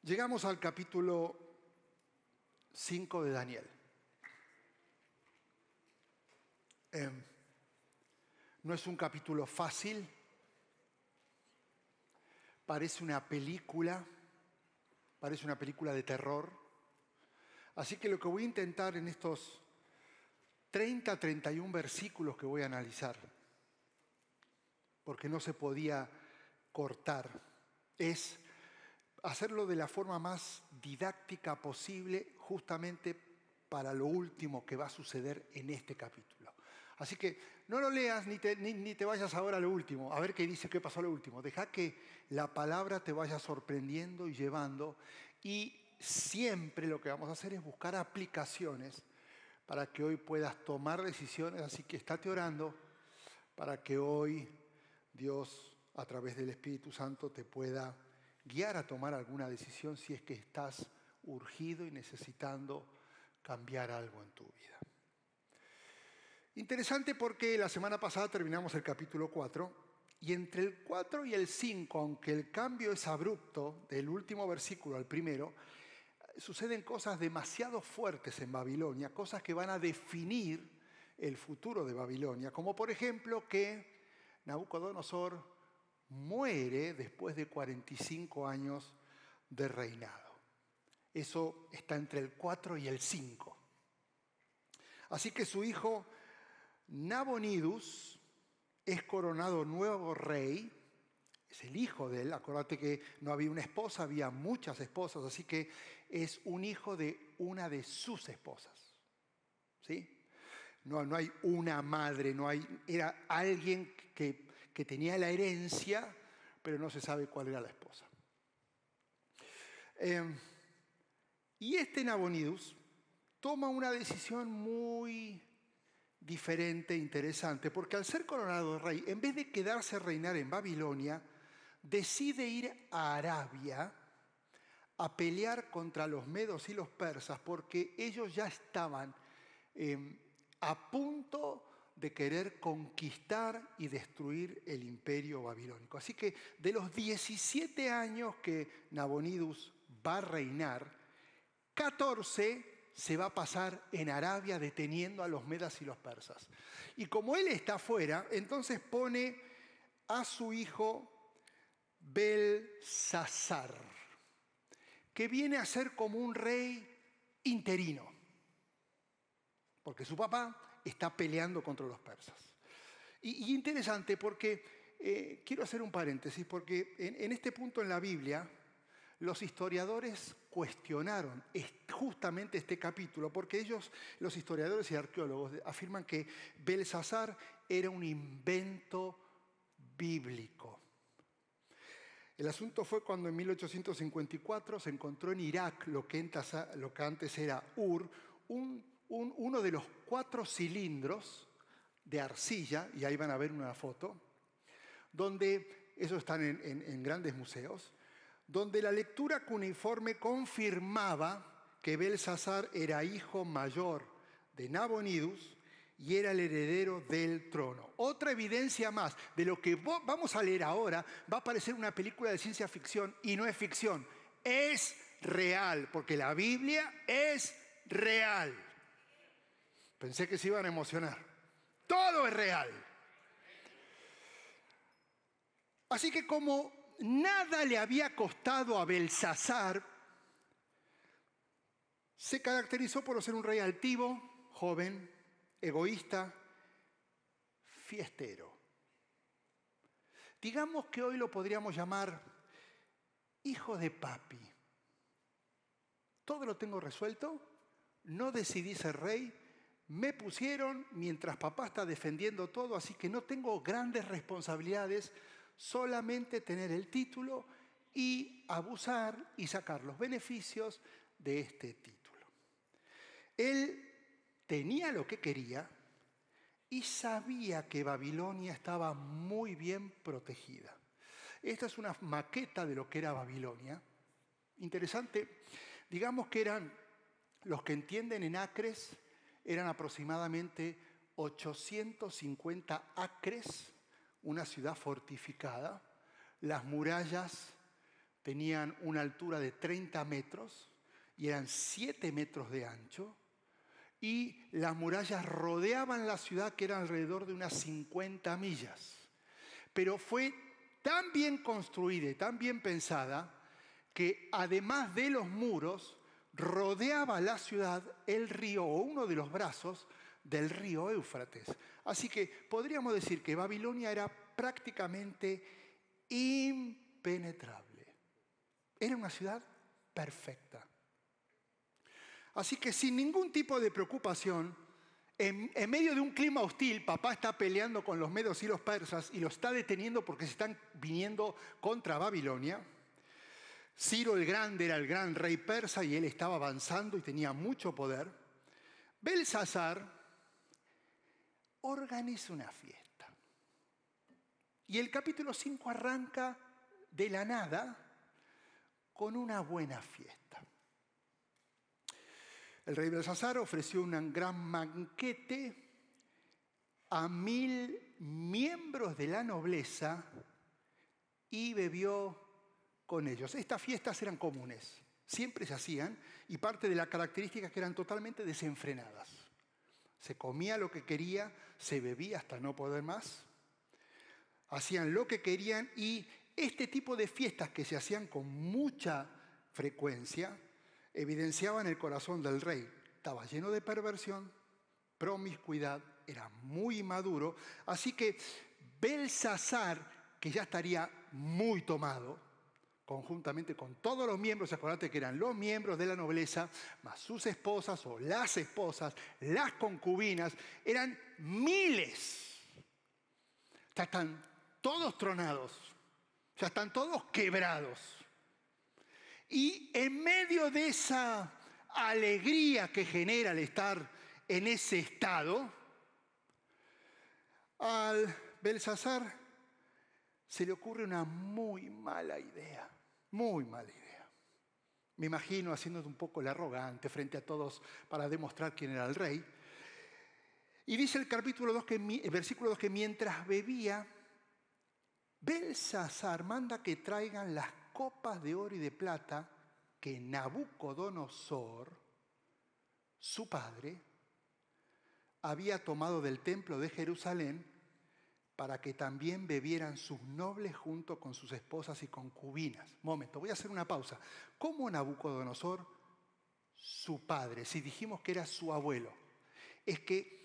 Llegamos al capítulo 5 de Daniel. No es un capítulo fácil, parece una película de terror. Así que lo que voy a intentar en estos 31 versículos que voy a analizar, porque no se podía cortar, es hacerlo de la forma más didáctica posible, justamente para lo último que va a suceder en este capítulo. Así que no lo leas ni te vayas ahora a lo último, a ver qué dice, qué pasó a lo último. Deja que la palabra te vaya sorprendiendo y llevando. Y siempre lo que vamos a hacer es buscar aplicaciones para que hoy puedas tomar decisiones. Así que estate orando para que hoy Dios, a través del Espíritu Santo, te pueda guiar a tomar alguna decisión si es que estás urgido y necesitando cambiar algo en tu vida. Interesante porque la semana pasada terminamos el capítulo 4 y entre el 4 y el 5, aunque el cambio es abrupto del último versículo al primero, suceden cosas demasiado fuertes en Babilonia, cosas que van a definir el futuro de Babilonia, como por ejemplo que Nabucodonosor muere después de 45 años de reinado. Eso está entre el 4 y el 5. Así que su hijo Nabonidus es coronado nuevo rey, es el hijo de él. Acuérdate que no había una esposa, había muchas esposas, así que es un hijo de una de sus esposas. ¿Sí? No hay una madre, era alguien que tenía la herencia, pero no se sabe cuál era la esposa. Y este Nabonidus toma una decisión muy diferente, interesante, porque al ser coronado rey, en vez de quedarse a reinar en Babilonia, decide ir a Arabia a pelear contra los medos y los persas, porque ellos ya estaban a punto de querer conquistar y destruir el imperio babilónico. Así que de los 17 años que Nabonidus va a reinar, 14 se va a pasar en Arabia deteniendo a los medas y los persas. Y como él está afuera, entonces pone a su hijo Belsasar, que viene a ser como un rey interino, porque su papá está peleando contra los persas. Y interesante porque, quiero hacer un paréntesis, porque en este punto en la Biblia, los historiadores cuestionaron justamente este capítulo, porque los historiadores y arqueólogos, afirman que Belsasar era un invento bíblico. El asunto fue cuando en 1854 se encontró en Irak lo que antes era Ur, uno de los 4 cilindros de arcilla, y ahí van a ver una foto, donde, esos están en grandes museos, donde la lectura cuneiforme confirmaba que Belsasar era hijo mayor de Nabonidus y era el heredero del trono. Otra evidencia más de lo que vamos a leer ahora va a parecer una película de ciencia ficción y no es ficción, es real, porque la Biblia es real. Pensé que se iban a emocionar. Todo es real. Así que como nada le había costado a Belsasar, se caracterizó por ser un rey altivo, joven, egoísta, fiestero. Digamos que hoy lo podríamos llamar hijo de papi. Todo lo tengo resuelto, no decidí ser rey, me pusieron mientras papá está defendiendo todo, así que no tengo grandes responsabilidades, solamente tener el título y abusar y sacar los beneficios de este título. Él tenía lo que quería y sabía que Babilonia estaba muy bien protegida. Esta es una maqueta de lo que era Babilonia. Interesante. Digamos que eran, los que entienden en acres, eran aproximadamente 850 acres, una ciudad fortificada. Las murallas tenían una altura de 30 metros y eran 7 metros de ancho. Y las murallas rodeaban la ciudad, que era alrededor de unas 50 millas. Pero fue tan bien construida y tan bien pensada que además de los muros, rodeaba la ciudad el río o uno de los brazos del río Éufrates. Así que podríamos decir que Babilonia era prácticamente impenetrable. Era una ciudad perfecta. Así que sin ningún tipo de preocupación, en medio de un clima hostil, papá está peleando con los medos y los persas y lo está deteniendo porque se están viniendo contra Babilonia. Ciro el Grande era el gran rey persa y él estaba avanzando y tenía mucho poder. Belsasar organiza una fiesta. Y el capítulo 5 arranca de la nada con una buena fiesta. El rey Belsasar ofreció un gran banquete a 1000 miembros de la nobleza y bebió con ellos. Estas fiestas eran comunes, siempre se hacían, y parte de la característica es que eran totalmente desenfrenadas. Se comía lo que quería, se bebía hasta no poder más, hacían lo que querían, y este tipo de fiestas que se hacían con mucha frecuencia evidenciaban el corazón del rey. Estaba lleno de perversión, promiscuidad, era muy inmaduro, así que Belsasar, que ya estaría muy tomado, conjuntamente con todos los miembros, acuérdate que eran los miembros de la nobleza, más sus esposas o las esposas, las concubinas, eran miles. Ya están todos tronados, ya están todos quebrados. Y en medio de esa alegría que genera el estar en ese estado, al Belsasar se le ocurre una muy mala idea, muy mala idea. Me imagino haciéndose un poco el arrogante frente a todos para demostrar quién era el rey. Y dice el versículo 2 que mientras bebía, Belsasar manda que traigan las copas de oro y de plata que Nabucodonosor, su padre, había tomado del templo de Jerusalén para que también bebieran sus nobles junto con sus esposas y concubinas. Momento, voy a hacer una pausa. ¿Cómo Nabucodonosor, su padre, si dijimos que era su abuelo? Es que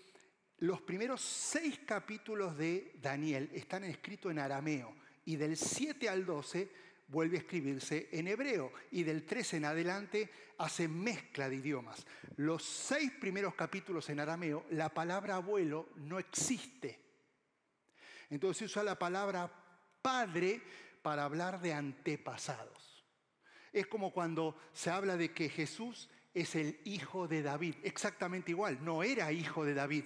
los primeros 6 capítulos de Daniel están escritos en arameo y del 7 al 12 vuelve a escribirse en hebreo y del 13 en adelante hace mezcla de idiomas. Los 6 primeros capítulos en arameo, la palabra abuelo no existe. Entonces se usa la palabra padre para hablar de antepasados. Es como cuando se habla de que Jesús es el hijo de David. Exactamente igual, no era hijo de David.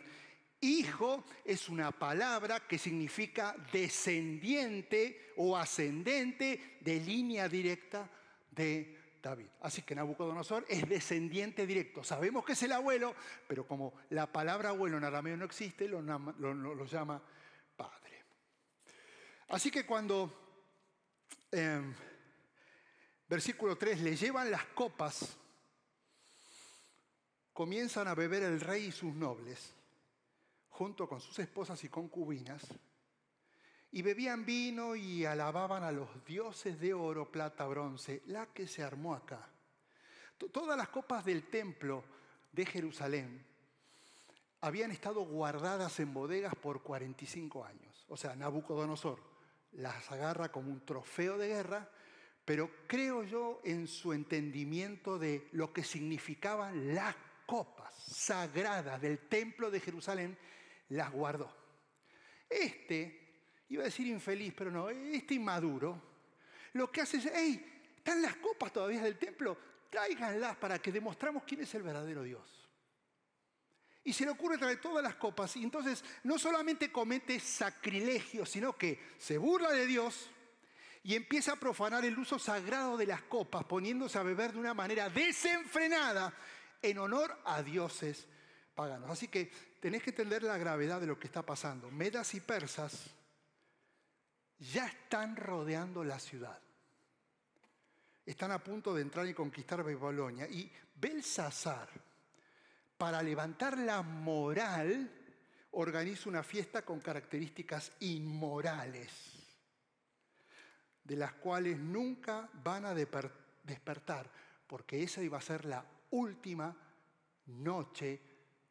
Hijo es una palabra que significa descendiente o ascendente de línea directa de David. Así que Nabucodonosor es descendiente directo. Sabemos que es el abuelo, pero como la palabra abuelo en arameo no existe, lo llama padre. Así que cuando, versículo 3, le llevan las copas, comienzan a beber el rey y sus nobles, junto con sus esposas y concubinas, y bebían vino y alababan a los dioses de oro, plata, bronce, la que se armó acá. Todas las copas del templo de Jerusalén habían estado guardadas en bodegas por 45 años. O sea, Nabucodonosor las agarra como un trofeo de guerra, pero creo yo en su entendimiento de lo que significaban las copas sagradas del templo de Jerusalén, las guardó. Iba a decir infeliz, pero no, este inmaduro, lo que hace es, están las copas todavía del templo, tráiganlas para que demostramos quién es el verdadero Dios. Y se le ocurre traer todas las copas, y entonces no solamente comete sacrilegio, sino que se burla de Dios y empieza a profanar el uso sagrado de las copas, poniéndose a beber de una manera desenfrenada en honor a dioses paganos. Así que tenés que entender la gravedad de lo que está pasando. Medas y persas ya están rodeando la ciudad. Están a punto de entrar y conquistar Babilonia. Y Belsasar, para levantar la moral, organiza una fiesta con características inmorales, de las cuales nunca van a despertar, porque esa iba a ser la última noche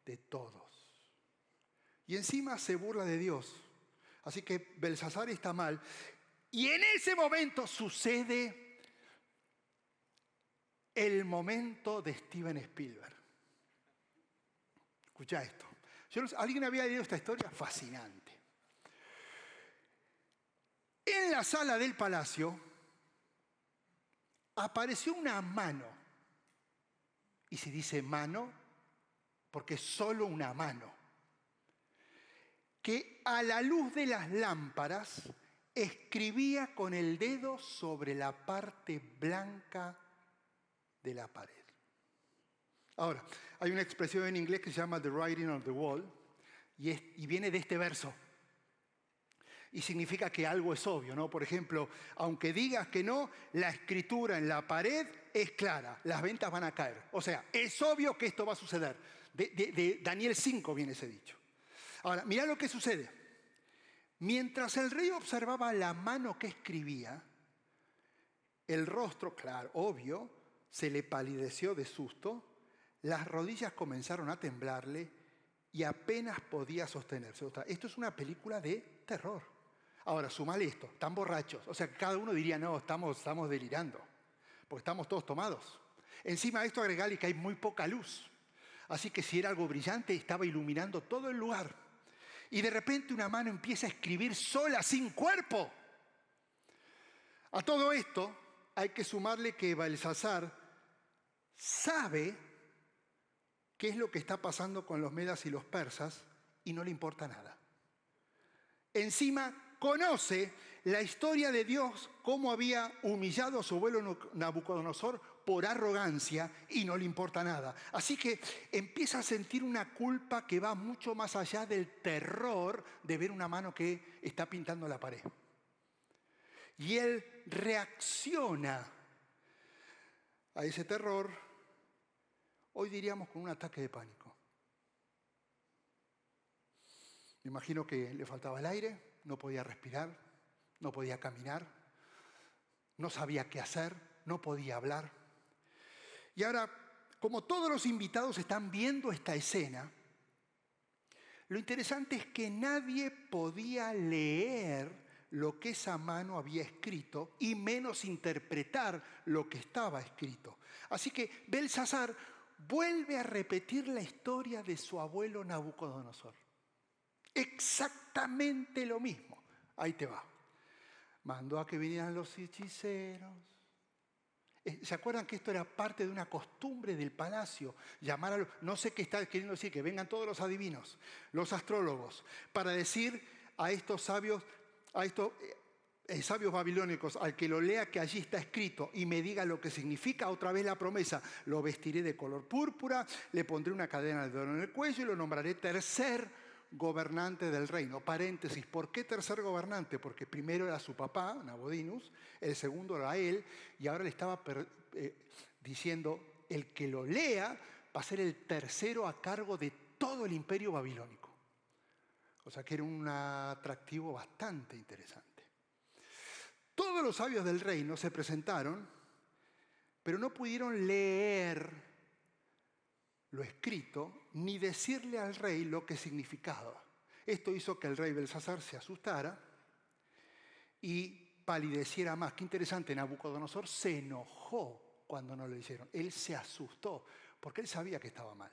de todos. Y encima se burla de Dios. Así que Belsasar está mal. Y en ese momento sucede el momento de Steven Spielberg. Escucha esto. ¿Alguien había leído esta historia? Fascinante. En la sala del palacio apareció una mano. Y se dice mano porque es solo una mano, que a la luz de las lámparas escribía con el dedo sobre la parte blanca de la pared. Ahora, hay una expresión en inglés que se llama the writing on the wall y viene de este verso. Y significa que algo es obvio, ¿no? Por ejemplo, aunque digas que no, la escritura en la pared es clara, las ventas van a caer. O sea, es obvio que esto va a suceder. De Daniel 5 viene ese dicho. Ahora, mirá lo que sucede. Mientras el rey observaba la mano que escribía, el rostro, claro, obvio, se le palideció de susto, las rodillas comenzaron a temblarle y apenas podía sostenerse. O sea, esto es una película de terror. Ahora, sumale esto, están borrachos. O sea, que cada uno diría, no, estamos delirando, porque estamos todos tomados. Encima de esto agregale que hay muy poca luz. Así que si era algo brillante, estaba iluminando todo el lugar. Y de repente una mano empieza a escribir sola, sin cuerpo. A todo esto hay que sumarle que Belsasar sabe qué es lo que está pasando con los medas y los persas y no le importa nada. Encima conoce la historia de Dios, cómo había humillado a su abuelo Nabucodonosor por arrogancia y no le importa nada. Así que empieza a sentir una culpa que va mucho más allá del terror de ver una mano que está pintando la pared. Y él reacciona a ese terror, hoy diríamos con un ataque de pánico. Me imagino que le faltaba el aire, no podía respirar, no podía caminar, no sabía qué hacer, no podía hablar. Y ahora, como todos los invitados están viendo esta escena, lo interesante es que nadie podía leer lo que esa mano había escrito y menos interpretar lo que estaba escrito. Así que Belsasar vuelve a repetir la historia de su abuelo Nabucodonosor. Exactamente lo mismo. Ahí te va. Mandó a que vinieran los hechiceros. ¿Se acuerdan que esto era parte de una costumbre del palacio? Llamar a los, no sé qué está queriendo decir, que vengan todos los adivinos, los astrólogos, para decir a estos sabios, sabios babilónicos, al que lo lea que allí está escrito y me diga lo que significa, otra vez la promesa, lo vestiré de color púrpura, le pondré una cadena de oro en el cuello y lo nombraré tercer gobernante del reino. Paréntesis, ¿por qué tercer gobernante? Porque primero era su papá, Nabonidus, el segundo era él, y ahora le estaba diciendo, el que lo lea va a ser el tercero a cargo de todo el imperio babilónico. O sea que era un atractivo bastante interesante. Todos los sabios del reino se presentaron, pero no pudieron leer lo escrito, ni decirle al rey lo que significaba. Esto hizo que el rey Belsasar se asustara y palideciera más. Qué interesante, Nabucodonosor se enojó cuando no lo hicieron. Él se asustó, porque él sabía que estaba mal.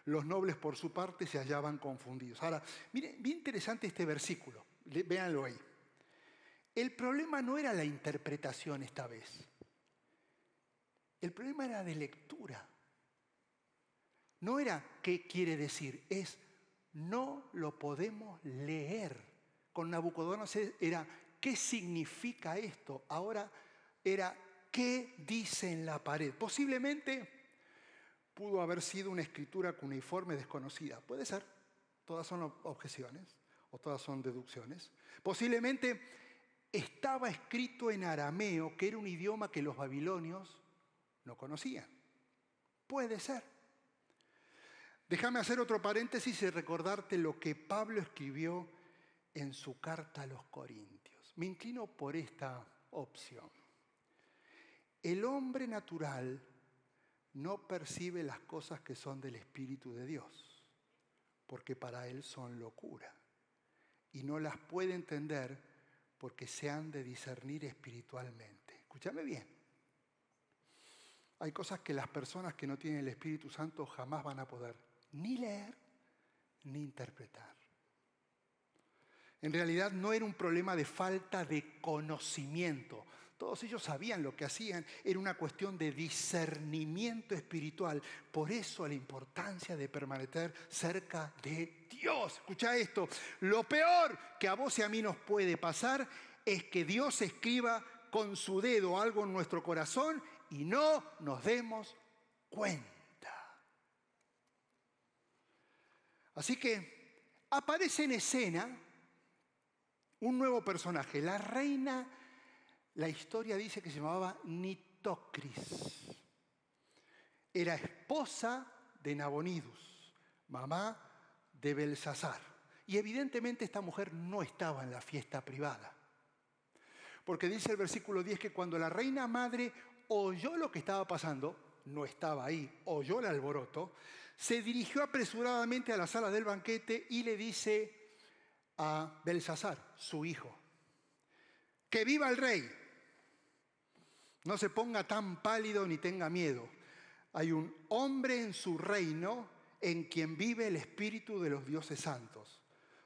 Los nobles, por su parte, se hallaban confundidos. Ahora, miren, bien interesante este versículo. Véanlo ahí. El problema no era la interpretación esta vez. El problema era de lectura. No era qué quiere decir, es no lo podemos leer. Con Nabucodonosor era qué significa esto. Ahora era qué dice en la pared. Posiblemente pudo haber sido una escritura cuneiforme desconocida. Puede ser. Todas son objeciones o todas son deducciones. Posiblemente estaba escrito en arameo, que era un idioma que los babilonios no conocían. Puede ser. Déjame hacer otro paréntesis y recordarte lo que Pablo escribió en su carta a los Corintios. Me inclino por esta opción. El hombre natural no percibe las cosas que son del Espíritu de Dios, porque para él son locura, y no las puede entender porque se han de discernir espiritualmente. Escúchame bien. Hay cosas que las personas que no tienen el Espíritu Santo jamás van a poder ni leer ni interpretar. En realidad no era un problema de falta de conocimiento. Todos ellos sabían lo que hacían, era una cuestión de discernimiento espiritual. Por eso la importancia de permanecer cerca de Dios. Escucha esto, lo peor que a vos y a mí nos puede pasar es que Dios escriba con su dedo algo en nuestro corazón y no nos demos cuenta. Así que aparece en escena un nuevo personaje, la reina. La historia dice que se llamaba Nitocris. Era esposa de Nabonidus, mamá de Belsasar. Y evidentemente esta mujer no estaba en la fiesta privada. Porque dice el versículo 10 que cuando la reina madre oyó lo que estaba pasando, no estaba ahí, oyó el alboroto, se dirigió apresuradamente a la sala del banquete y le dice a Belsasar, su hijo, ¡que viva el rey! No se ponga tan pálido ni tenga miedo. Hay un hombre en su reino en quien vive el espíritu de los dioses santos.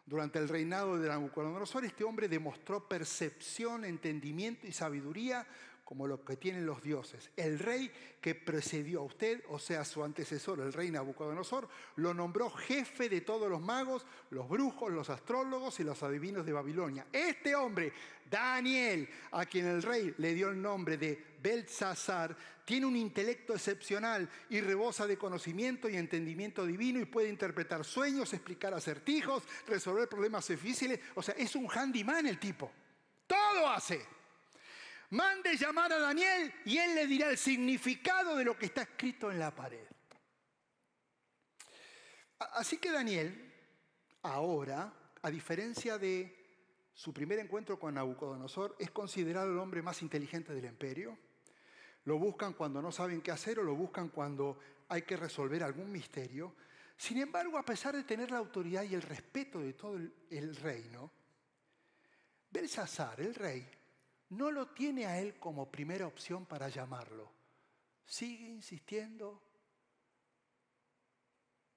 Durante el reinado de Nabucodonosor, este hombre demostró percepción, entendimiento y sabiduría como lo que tienen los dioses. El rey que precedió a usted, o sea, su antecesor, el rey Nabucodonosor, lo nombró jefe de todos los magos, los brujos, los astrólogos y los adivinos de Babilonia. Este hombre, Daniel, a quien el rey le dio el nombre de Belsasar, tiene un intelecto excepcional y rebosa de conocimiento y entendimiento divino y puede interpretar sueños, explicar acertijos, resolver problemas difíciles. O sea, es un handyman el tipo. Todo hace. Mande llamar a Daniel y él le dirá el significado de lo que está escrito en la pared. Así que Daniel, ahora, a diferencia de su primer encuentro con Nabucodonosor, es considerado el hombre más inteligente del imperio. Lo buscan cuando no saben qué hacer o lo buscan cuando hay que resolver algún misterio. Sin embargo, a pesar de tener la autoridad y el respeto de todo el reino, Belsasar, el rey, no lo tiene a él como primera opción para llamarlo. Sigue insistiendo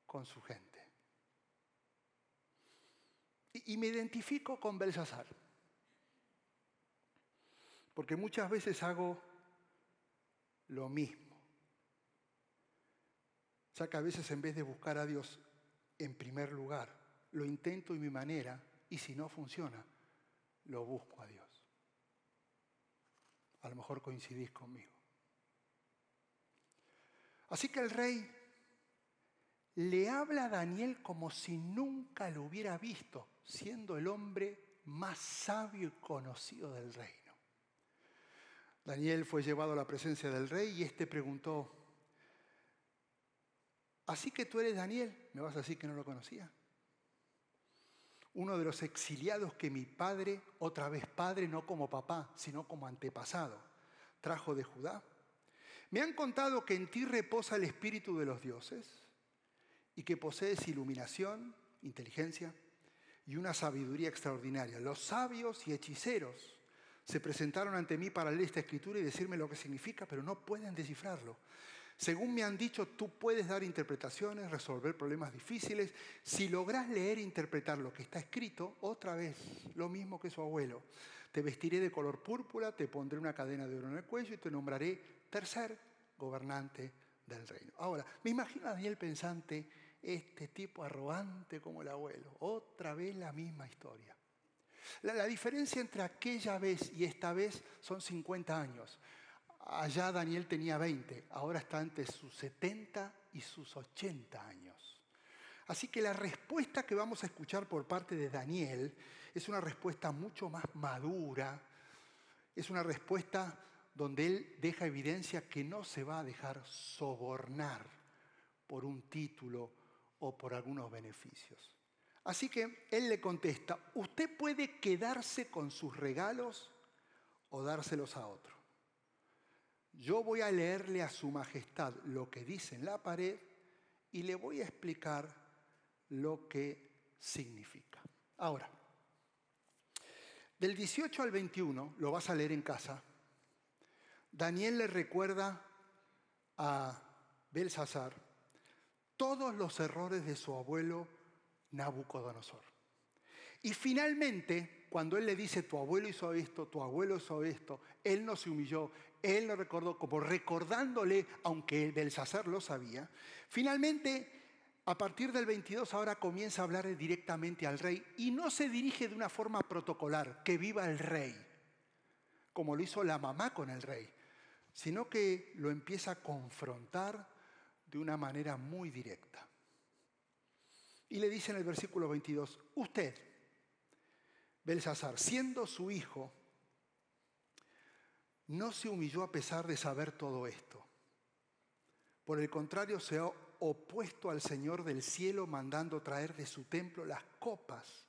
con su gente. Y me identifico con Belsasar, porque muchas veces hago lo mismo. O sea que a veces en vez de buscar a Dios en primer lugar, lo intento en mi manera y si no funciona, lo busco a Dios. A lo mejor coincidís conmigo. Así que el rey le habla a Daniel como si nunca lo hubiera visto, siendo el hombre más sabio y conocido del reino. Daniel fue llevado a la presencia del rey y éste preguntó, ¿así que tú eres Daniel? ¿Me vas a decir que no lo conocía? Uno de los exiliados que mi padre, otra vez padre, no como papá, sino como antepasado, trajo de Judá. Me han contado que en ti reposa el espíritu de los dioses y que posees iluminación, inteligencia y una sabiduría extraordinaria. Los sabios y hechiceros se presentaron ante mí para leer esta escritura y decirme lo que significa, pero no pueden descifrarlo. Según me han dicho, tú puedes dar interpretaciones, resolver problemas difíciles. Si lográs leer e interpretar lo que está escrito, otra vez, lo mismo que su abuelo. Te vestiré de color púrpura, te pondré una cadena de oro en el cuello y te nombraré tercer gobernante del reino. Ahora, me imagino a Daniel pensante, este tipo arrogante como el abuelo. Otra vez la misma historia. La diferencia entre aquella vez y esta vez son 50 años. Allá Daniel tenía 20, ahora está entre sus 70 y sus 80 años. Así que la respuesta que vamos a escuchar por parte de Daniel es una respuesta mucho más madura, es una respuesta donde él deja evidencia que no se va a dejar sobornar por un título o por algunos beneficios. Así que él le contesta, usted puede quedarse con sus regalos o dárselos a otro. Yo voy a leerle a su majestad lo que dice en la pared y le voy a explicar lo que significa. Ahora, del 18 al 21, lo vas a leer en casa, Daniel le recuerda a Belsasar todos los errores de su abuelo Nabucodonosor. Y finalmente, cuando él le dice, tu abuelo hizo esto, él no se humilló, él lo recordó, como recordándole, aunque Belsasar lo sabía, finalmente, a partir del 22 ahora comienza a hablar directamente al rey y no se dirige de una forma protocolar, que viva el rey, como lo hizo la mamá con el rey, sino que lo empieza a confrontar de una manera muy directa. Y le dice en el versículo 22, usted, Belsasar, siendo su hijo, no se humilló a pesar de saber todo esto. Por el contrario, se ha opuesto al Señor del cielo, mandando traer de su templo las copas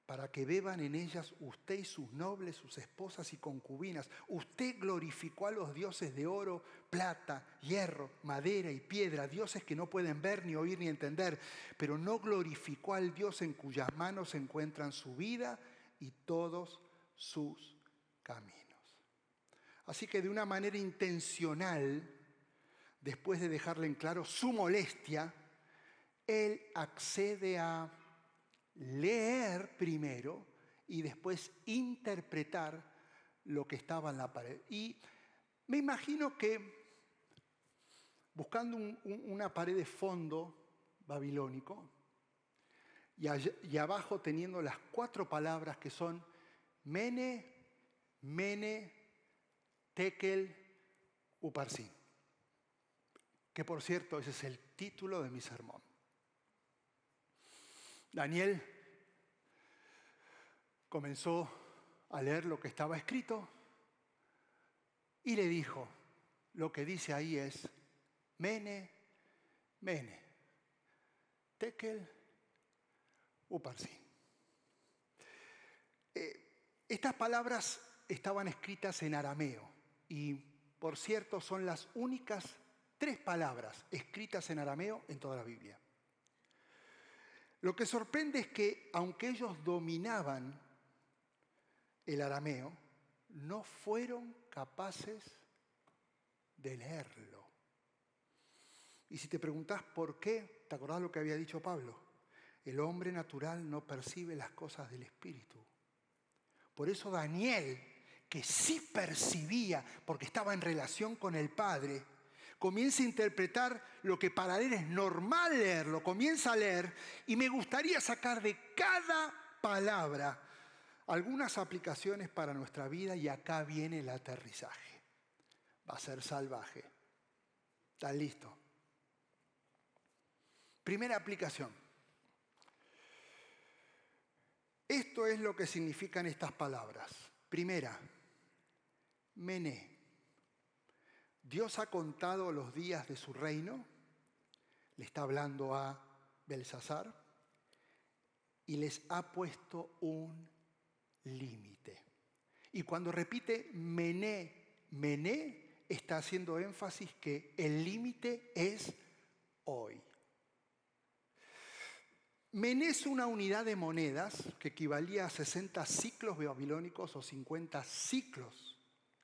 para que beban en ellas usted y sus nobles, sus esposas y concubinas. Usted glorificó a los dioses de oro, plata, hierro, madera y piedra, dioses que no pueden ver, ni oír, ni entender, pero no glorificó al Dios en cuyas manos se encuentran su vida y todos sus caminos. Así que de una manera intencional, después de dejarle en claro su molestia, él accede a leer primero y después interpretar lo que estaba en la pared. Y me imagino que buscando una pared de fondo babilónico y abajo teniendo las 4 palabras que son Mene, Mene, Tekel, Uparsin. Que por cierto, ese es el título de mi sermón. Daniel comenzó a leer lo que estaba escrito y le dijo, lo que dice ahí es Mene, Mene, Tekel, Uparsin. Estas palabras estaban escritas en arameo y, por cierto, son las únicas 3 palabras escritas en arameo en toda la Biblia. Lo que sorprende es que, aunque ellos dominaban el arameo, no fueron capaces de leerlo. Y si te preguntás por qué, ¿te acordás lo que había dicho Pablo? El hombre natural no percibe las cosas del Espíritu. Por eso Daniel, que sí percibía, porque estaba en relación con el Padre, comienza a interpretar lo que para él es normal leerlo, comienza a leer, y me gustaría sacar de cada palabra algunas aplicaciones para nuestra vida, y acá viene el aterrizaje. Va a ser salvaje. ¿Están listos? Primera aplicación. Esto es lo que significan estas palabras. Primera, Mené. Dios ha contado los días de su reino, le está hablando a Belsasar, y les ha puesto un límite. Y cuando repite Mené, Mené, está haciendo énfasis que el límite es hoy. Mené es una unidad de monedas que equivalía a 60 ciclos babilónicos o 50 ciclos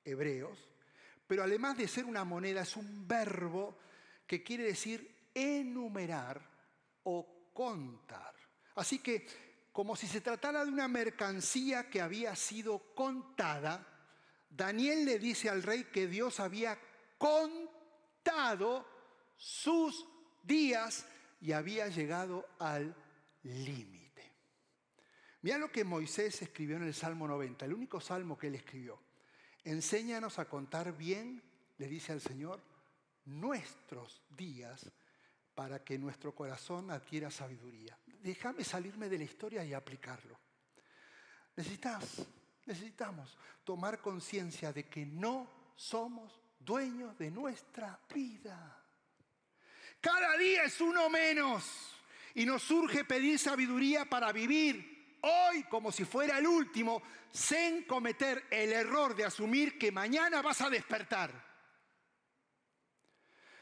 hebreos, pero además de ser una moneda es un verbo que quiere decir enumerar o contar. Así que, como si se tratara de una mercancía que había sido contada, Daniel le dice al rey que Dios había contado sus días y había llegado al límite. Mira lo que Moisés escribió en el Salmo 90, el único salmo que él escribió. Enséñanos a contar bien, le dice al Señor, nuestros días para que nuestro corazón adquiera sabiduría. Déjame salirme de la historia y aplicarlo. Necesitas Necesitamos tomar conciencia de que no somos dueños de nuestra vida. Cada día es uno menos y nos urge pedir sabiduría para vivir hoy como si fuera el último, sin cometer el error de asumir que mañana vas a despertar.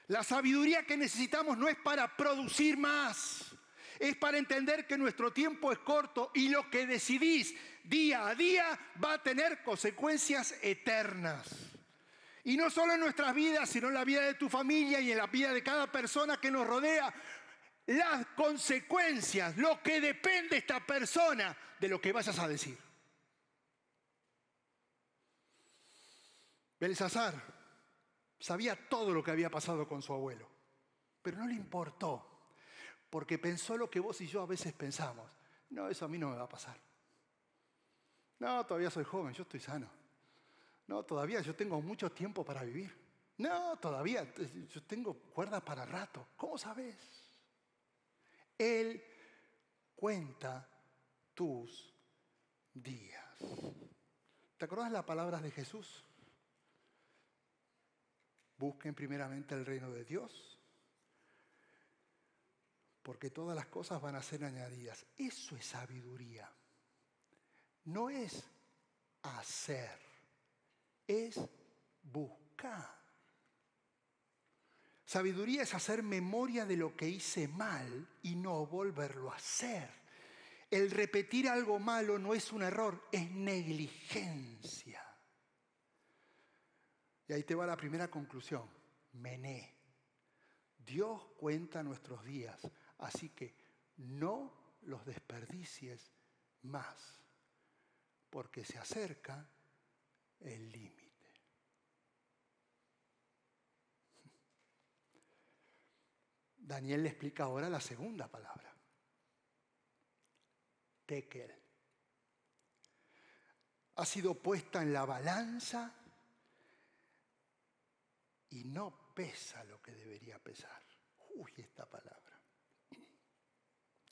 La sabiduría que necesitamos no es para producir más, es para entender que nuestro tiempo es corto y lo que decidís día a día va a tener consecuencias eternas. Y no solo en nuestras vidas, sino en la vida de tu familia y en la vida de cada persona que nos rodea. Las consecuencias, lo que depende esta persona de lo que vayas a decir. Belsasar sabía todo lo que había pasado con su abuelo, pero no le importó, porque pensó lo que vos y yo a veces pensamos. No, eso a mí no me va a pasar. No, todavía soy joven, yo estoy sano. No, todavía yo tengo mucho tiempo para vivir. No, todavía yo tengo cuerda para rato. ¿Cómo sabes? Él cuenta tus días. ¿Te acuerdas las palabras de Jesús? Busquen primeramente el reino de Dios, porque todas las cosas van a ser añadidas. Eso es sabiduría. No es hacer, es buscar. Sabiduría es hacer memoria de lo que hice mal y no volverlo a hacer. El repetir algo malo no es un error, es negligencia. Y ahí te va la primera conclusión. Mené. Dios cuenta nuestros días, así que no los desperdicies más, porque se acerca el límite. Daniel le explica ahora la segunda palabra. Tekel. Ha sido puesta en la balanza y no pesa lo que debería pesar. Uy, esta palabra.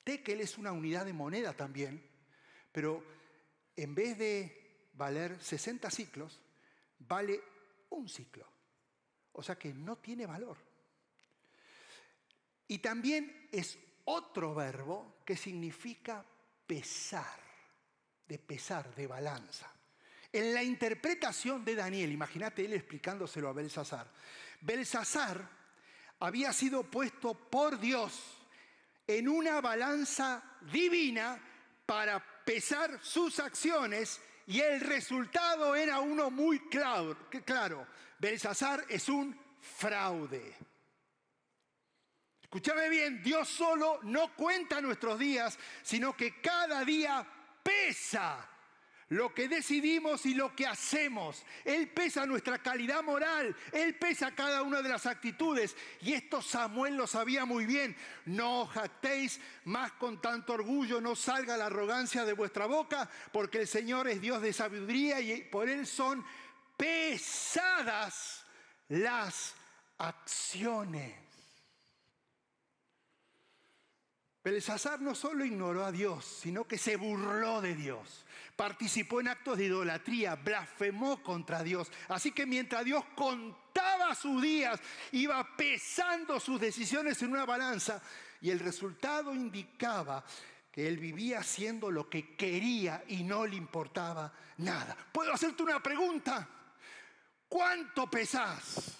Tekel es una unidad de moneda también, pero en vez de valer 60 ciclos, vale un ciclo. O sea que no tiene valor. Y también es otro verbo que significa pesar, de balanza. En la interpretación de Daniel, imagínate él explicándoselo a Belsasar. Belsasar había sido puesto por Dios en una balanza divina para pesar sus acciones y el resultado era uno muy claro. Belsasar es un fraude. Escúchame bien, Dios solo no cuenta nuestros días, sino que cada día pesa lo que decidimos y lo que hacemos. Él pesa nuestra calidad moral, Él pesa cada una de las actitudes. Y esto Samuel lo sabía muy bien. No os jactéis más con tanto orgullo, no salga la arrogancia de vuestra boca, porque el Señor es Dios de sabiduría y por Él son pesadas las acciones. Belsasar no solo ignoró a Dios, sino que se burló de Dios. Participó en actos de idolatría, blasfemó contra Dios. Así que mientras Dios contaba sus días, iba pesando sus decisiones en una balanza y el resultado indicaba que él vivía haciendo lo que quería y no le importaba nada. ¿Puedo hacerte una pregunta? ¿Cuánto pesás?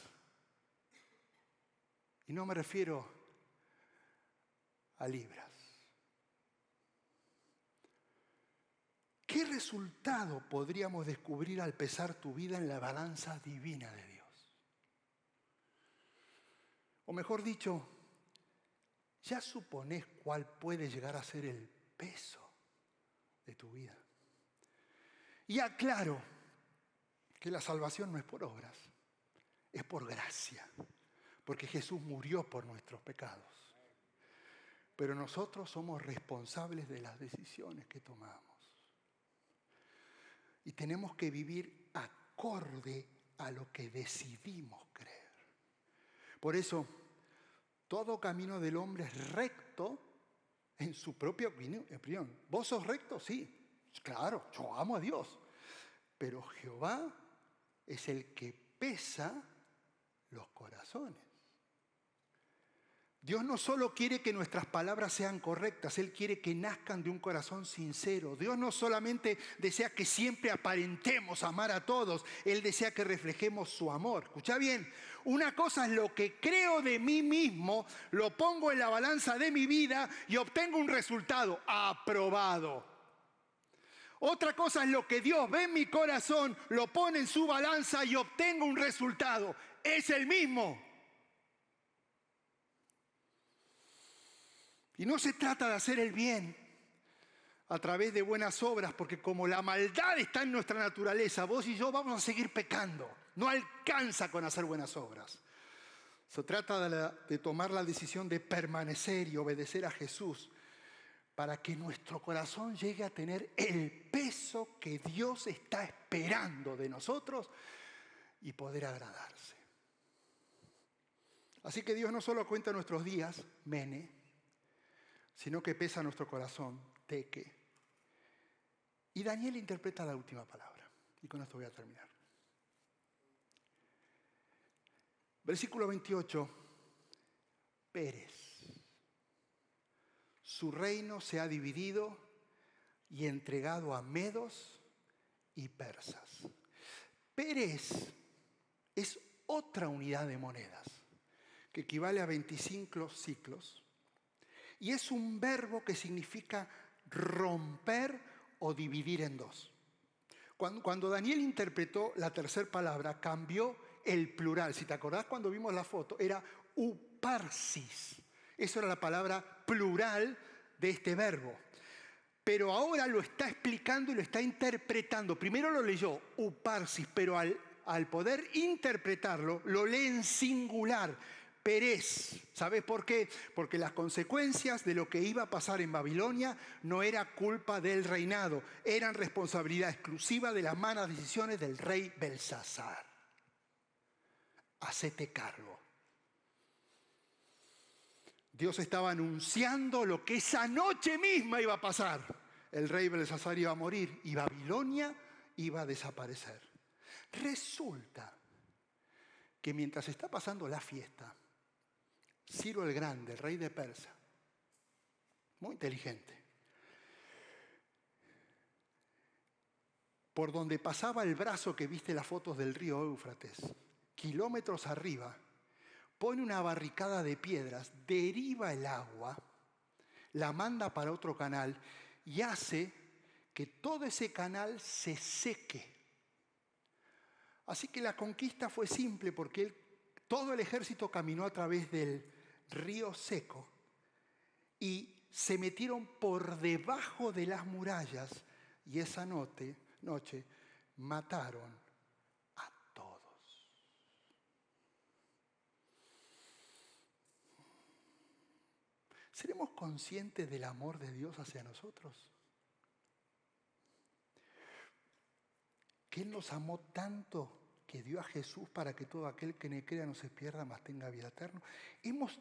Y no me refiero a libras. ¿Qué resultado podríamos descubrir al pesar tu vida en la balanza divina de Dios? O mejor dicho, ¿ya suponés cuál puede llegar a ser el peso de tu vida? Y aclaro que la salvación no es por obras, es por gracia, porque Jesús murió por nuestros pecados. Pero nosotros somos responsables de las decisiones que tomamos. Y tenemos que vivir acorde a lo que decidimos creer. Por eso, todo camino del hombre es recto en su propia opinión. ¿Vos sos recto? Sí, claro, yo amo a Dios. pero Jehová es el que pesa los corazones. Dios no solo quiere que nuestras palabras sean correctas, Él quiere que nazcan de un corazón sincero. Dios no solamente desea que siempre aparentemos amar a todos, Él desea que reflejemos su amor. Escucha bien, una cosa es lo que creo de mí mismo, lo pongo en la balanza de mi vida y obtengo un resultado aprobado. Otra cosa es lo que Dios ve en mi corazón, lo pone en su balanza y obtengo un resultado. Es el mismo. Y no se trata de hacer el bien a través de buenas obras, porque como la maldad está en nuestra naturaleza, vos y yo vamos a seguir pecando. No alcanza con hacer buenas obras. Se trata de tomar la decisión de permanecer y obedecer a Jesús para que nuestro corazón llegue a tener el peso que Dios está esperando de nosotros y poder agradarse. Así que Dios no solo cuenta nuestros días, mene, sino que pesa nuestro corazón, teque. Y Daniel interpreta la última palabra. Y con esto voy a terminar. Versículo 28. Pérez. Su reino se ha dividido y entregado a medos y persas. Pérez es otra unidad de monedas que equivale a 25 ciclos. Y es un verbo que significa romper o dividir en dos. Cuando Daniel interpretó la tercera palabra, cambió el plural. Si te acordás cuando vimos la foto, era uparsis. Eso era la palabra plural de este verbo. Pero ahora lo está explicando y lo está interpretando. Primero lo leyó uparsis, pero al poder interpretarlo, lo lee en singular. Pérez. ¿Sabes por qué? Porque las consecuencias de lo que iba a pasar en Babilonia no era culpa del reinado, eran responsabilidad exclusiva de las malas decisiones del rey Belsasar. Hacete cargo. Dios estaba anunciando lo que esa noche misma iba a pasar. El rey Belsasar iba a morir y Babilonia iba a desaparecer. Resulta que mientras está pasando la fiesta, Ciro el Grande, el rey de Persia, muy inteligente, por donde pasaba el brazo que viste las fotos del río Éufrates, kilómetros arriba, pone una barricada de piedras, deriva el agua, la manda para otro canal y hace que todo ese canal se seque. Así que la conquista fue simple porque todo el ejército caminó a través del río seco y se metieron por debajo de las murallas y esa noche mataron a todos. ¿Seremos conscientes del amor de Dios hacia nosotros? Que Él nos amó tanto que dio a Jesús para que todo aquel que en Él crea no se pierda, mas tenga vida eterna. Hemos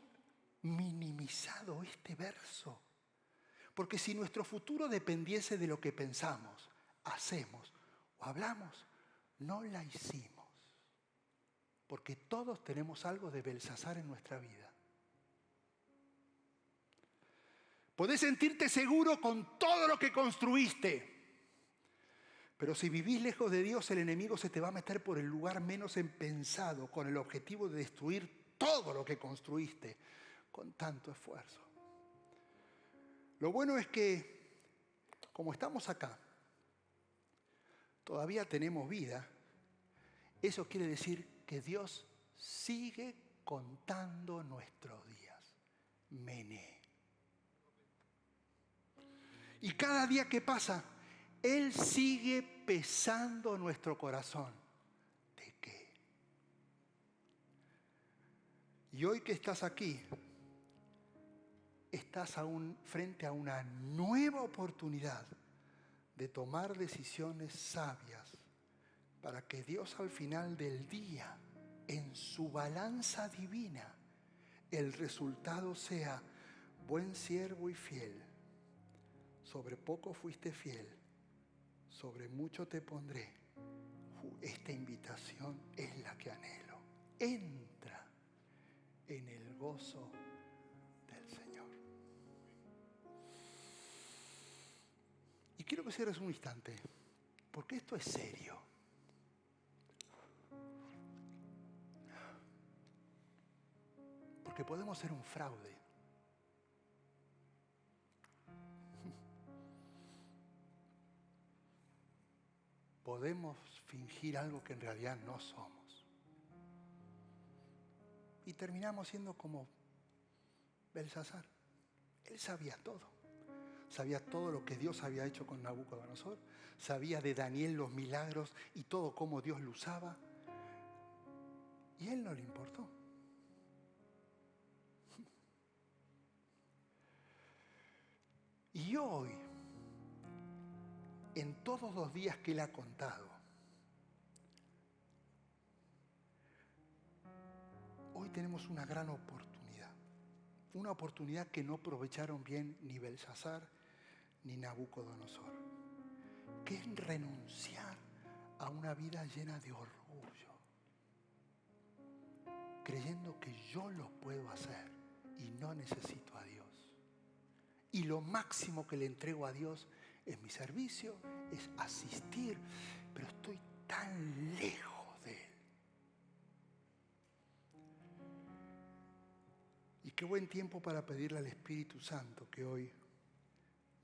minimizado este verso. Porque si nuestro futuro dependiese de lo que pensamos, hacemos o hablamos, no la hicimos. Porque todos tenemos algo de Belsasar en nuestra vida. Podés sentirte seguro con todo lo que construiste. Pero si vivís lejos de Dios, el enemigo se te va a meter por el lugar menos pensado, con el objetivo de destruir todo lo que construiste con tanto esfuerzo. Lo bueno es que, como estamos acá, todavía tenemos vida. Eso quiere decir que Dios sigue contando nuestros días. Mené. Y cada día que pasa, Él sigue pesando nuestro corazón. ¿De qué? Y hoy que estás aquí, estás aún frente a una nueva oportunidad de tomar decisiones sabias para que Dios al final del día, en su balanza divina, el resultado sea: buen siervo y fiel, sobre poco fuiste fiel, sobre mucho te pondré, esta invitación es la que anhelo. Entra en el gozo del Señor. Y quiero que cierres un instante, porque esto es serio. Porque podemos ser un fraude. Podemos fingir algo que en realidad no somos. Y terminamos siendo como Belsasar. Él sabía todo. Sabía todo lo que Dios había hecho con Nabucodonosor. Sabía de Daniel los milagros y todo cómo Dios lo usaba. Y a él no le importó. Y hoy, en todos los días que Él ha contado, hoy tenemos una gran oportunidad. Una oportunidad que no aprovecharon bien ni Belsasar ni Nabucodonosor, que es renunciar a una vida llena de orgullo, creyendo que yo lo puedo hacer y no necesito a Dios. Y lo máximo que le entrego a Dios es mi servicio, es asistir, pero estoy tan lejos de Él. Y qué buen tiempo para pedirle al Espíritu Santo que hoy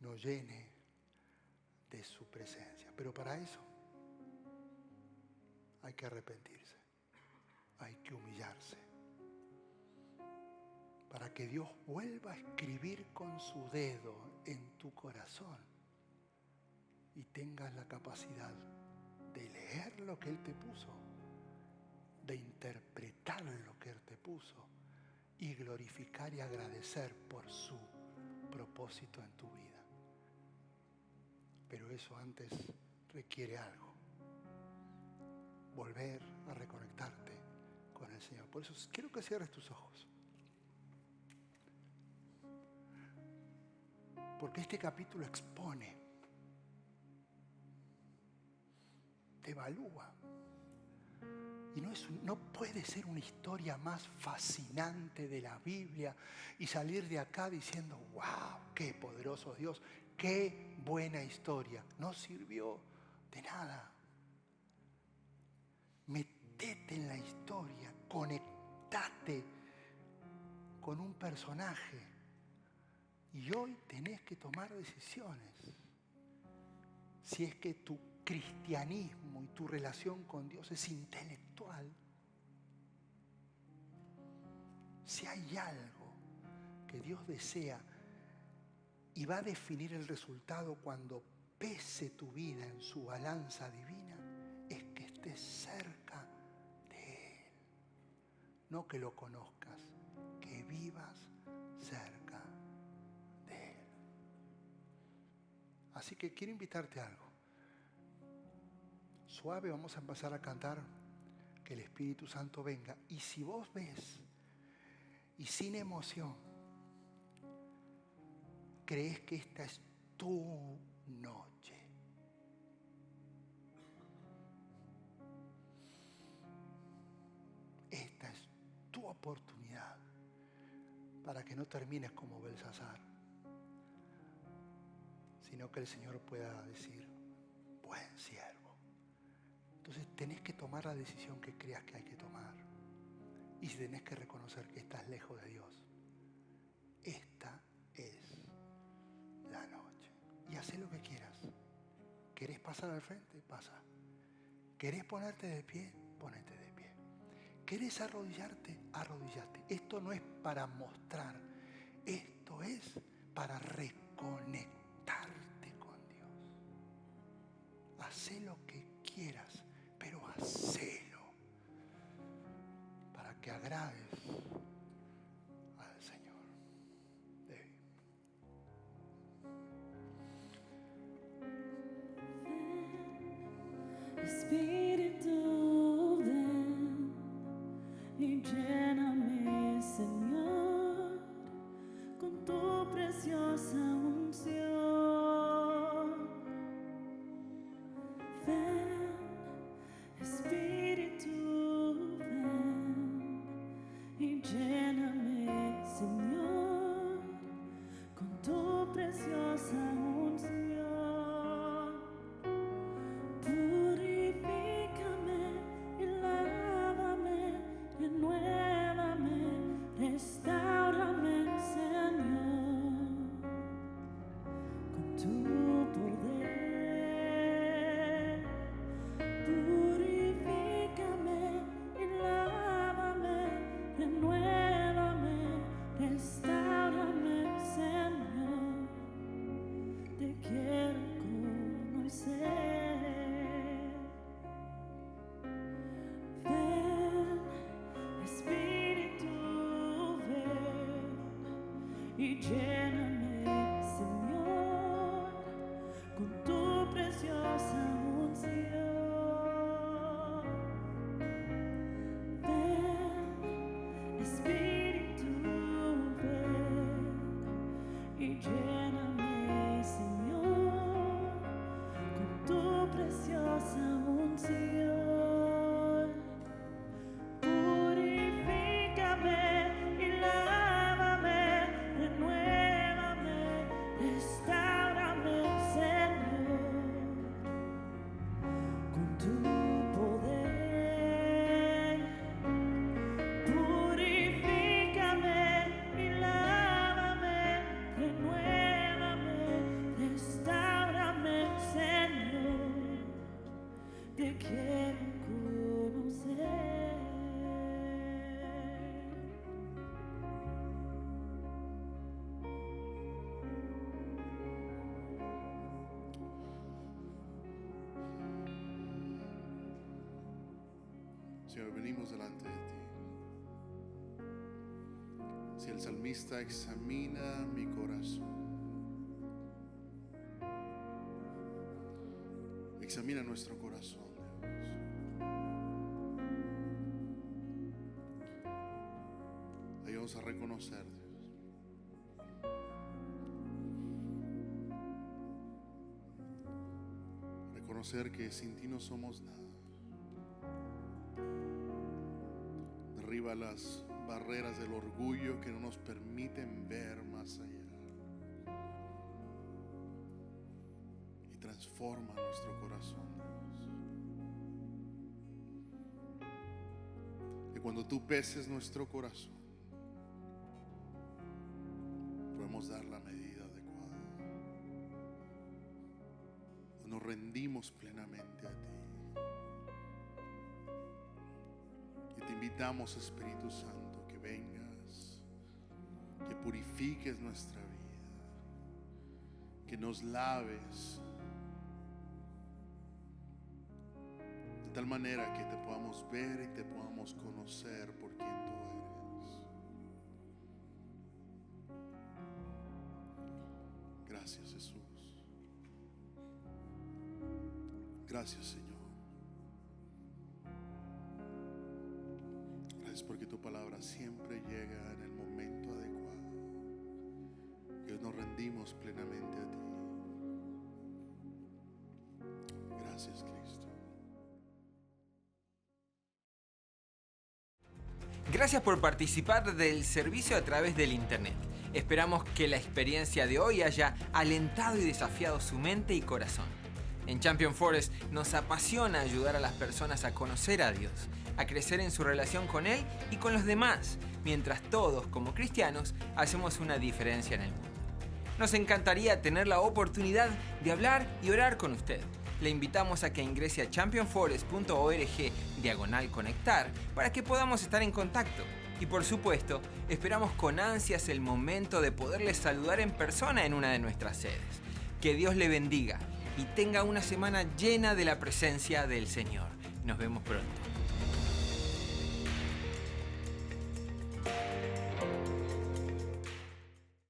nos llene de su presencia. Pero para eso hay que arrepentirse, hay que humillarse, para que Dios vuelva a escribir con su dedo en tu corazón y tengas la capacidad de leer lo que Él te puso, de interpretar lo que Él te puso y glorificar y agradecer por su propósito en tu vida. Pero eso antes requiere algo. Volver a reconectarte con el Señor. Por eso quiero que cierres tus ojos. Porque este capítulo expone, te evalúa. Y no puede ser una historia más fascinante de la Biblia y salir de acá diciendo, wow, qué poderoso Dios, qué buena historia. No sirvió de nada. Metete en la historia, conectate con un personaje. Y hoy tenés que tomar decisiones. Si es que tu cristianismo y tu relación con Dios es intelectual, si hay algo que Dios desea y va a definir el resultado cuando pese tu vida en su balanza divina, es que estés cerca de Él. No que lo conozcas, que vivas cerca de Él. Así que quiero invitarte a algo. Suave, vamos a empezar a cantar, que el Espíritu Santo venga. Y si vos ves y sin emoción crees que esta es tu noche, esta es tu oportunidad para que no termines como Belsasar, sino que el Señor pueda decir, buen siervo. Entonces tenés que tomar la decisión que creas que hay que tomar. Y si tenés que reconocer que estás lejos de Dios, esta es la noche. Y haz lo que quieras. ¿Querés pasar al frente? Pasa. ¿Querés ponerte de pie? Ponete de pie. ¿Querés arrodillarte? Arrodillate. Esto no es para mostrar. Esto es para reconectarte con Dios. Haz lo que quieras, pero hacelo para que agrades al Señor. Espíritu, ven y lléname, Señor, con tu preciosa unción. Ven lléname, Señor, con tu preciosa unción. Purifícame y lávame, renuévame, restáurame, Señor, con tu poder. Purifícame y lávame, renuévame, restáurame, Señor, te quiero conocer. Ven, Espíritu, ven y lléname, Señor, con tu preciosa unción. Ven, Espíritu, ven y lléname, Señor, con tu preciosa unción. Purifícame y lávame, renuévame, restáurame, Señor, con tu poder. Purifícame y lávame, renuévame, restáurame, Señor, te quiero conocer. Señor, venimos delante de ti. Si el salmista examina mi corazón, examina nuestro corazón, Dios. Ayúdanos a reconocer, Dios, reconocer que sin ti no somos nada. Derriba las barreras del orgullo que no nos permiten ver más allá. Y transforma nuestro corazón, Dios. Que cuando tú peses nuestro corazón, podemos dar la medida adecuada. Nos rendimos plenamente a ti. Y te invitamos, Espíritu Santo, que vengas, que purifiques nuestra vida, que nos laves de tal manera que te podamos ver y te podamos conocer por quien tú eres. Gracias, Jesús. Gracias, Señor. Gracias porque tu palabra siempre llega en el momento adecuado. Y hoy nos rendimos plenamente a ti. Gracias, Cristo. Gracias por participar del servicio a través del internet. Esperamos que la experiencia de hoy haya alentado y desafiado su mente y corazón. En Champion Forest nos apasiona ayudar a las personas a conocer a Dios, a crecer en su relación con Él y con los demás, mientras todos, como cristianos, hacemos una diferencia en el mundo. Nos encantaría tener la oportunidad de hablar y orar con usted. Le invitamos a que ingrese a championforest.org/conectar para que podamos estar en contacto. Y por supuesto, esperamos con ansias el momento de poderles saludar en persona en una de nuestras sedes. Que Dios le bendiga y tenga una semana llena de la presencia del Señor. Nos vemos pronto.